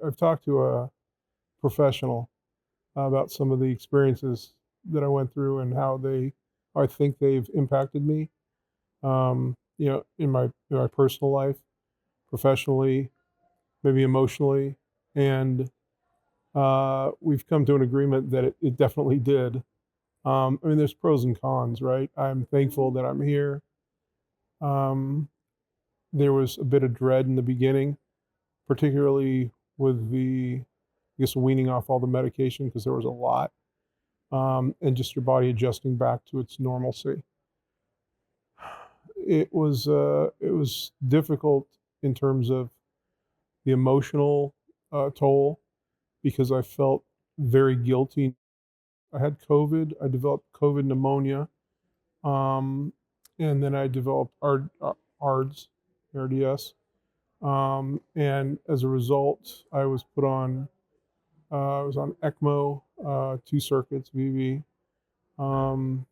I've talked to a professional about some of the experiences that I went through and how I think they've impacted me, in my personal life, professionally, maybe emotionally, and we've come to an agreement that it definitely did. I mean, there's pros and cons, right? I'm thankful that I'm here. Um, there was a bit of dread in the beginning, particularly with I guess, weaning off all the medication because there was a lot, and just your body adjusting back to its normalcy. It was difficult in terms of the emotional toll because I felt very guilty. I had COVID. I developed COVID pneumonia, um, and then I developed ARDS, ARDS, and as a result, I was on ECMO, 2 circuits, VV. Um,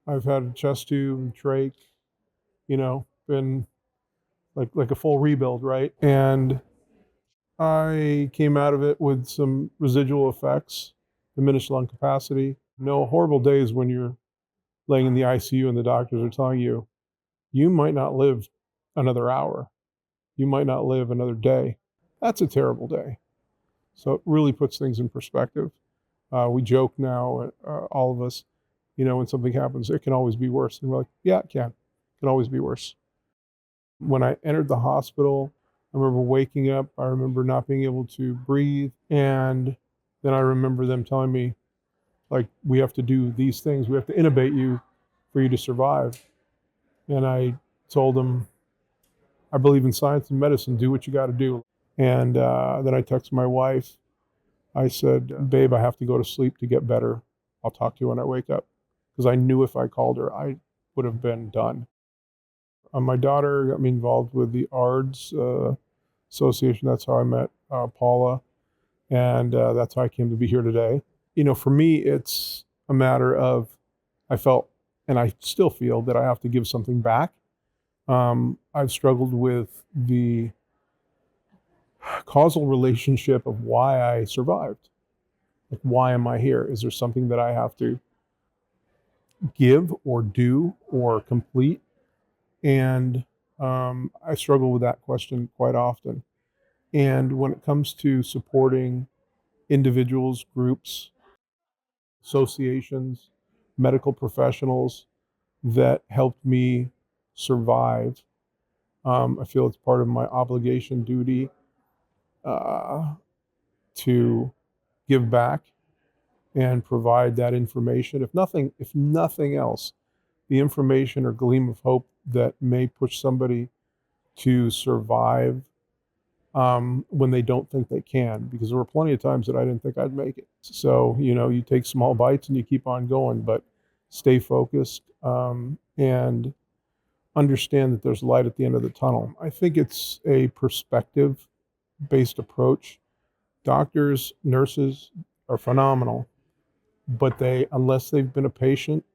I've had a chest tube and trach, been like a full rebuild, right? And I came out of it with some residual effects, diminished lung capacity. No horrible days when you're laying in the ICU and the doctors are telling you, you might not live another hour. You might not live another day. That's a terrible day. So it really puts things in perspective. We joke now, all of us, when something happens, it can always be worse. And we're like, yeah, it can. It can always be worse. When I entered the hospital, I remember waking up. I remember not being able to breathe. And then I remember them telling me, like, we have to do these things. We have to intubate you for you to survive. And I told them, I believe in science and medicine. Do what you got to do. And then I texted my wife. I said, babe, I have to go to sleep to get better. I'll talk to you when I wake up. Because I knew if I called her, I would have been done. My daughter got me involved with the ARDS Association. That's how I met Paula. And that's how I came to be here today. For me, it's a matter of, I felt, and I still feel, that I have to give something back. I've struggled with the causal relationship of why I survived. Like, why am I here? Is there something that I have to give or do or complete? And I struggle with that question quite often. And when it comes to supporting individuals, groups, associations, medical professionals that helped me survive, I feel it's part of my obligation, duty, to give back and provide that information. If nothing else, the information or gleam of hope that may push somebody to survive when they don't think they can, because there were plenty of times that I didn't think I'd make it. So, you take small bites and you keep on going, but stay focused, and understand that there's light at the end of the tunnel. I think it's a perspective-based approach. Doctors, nurses are phenomenal, but unless they've been a patient,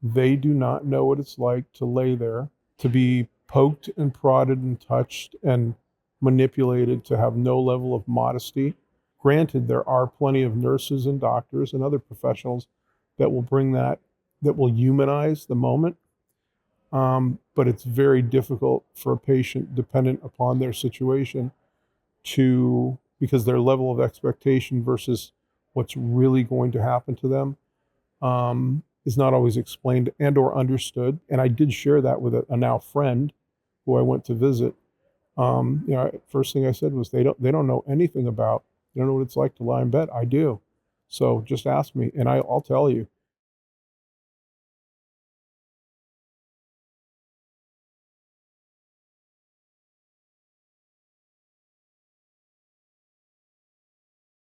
they do not know what it's like to lay there, to be poked and prodded and touched and manipulated, to have no level of modesty. Granted, there are plenty of nurses and doctors and other professionals that will that will humanize the moment. But it's very difficult for a patient, dependent upon their situation, because their level of expectation versus what's really going to happen to them is not always explained and or understood. And I did share that with a now friend who I went to visit. First thing I said was, they don't know anything about, they don't know what it's like to lie in bed. I do. So just ask me and I'll tell you.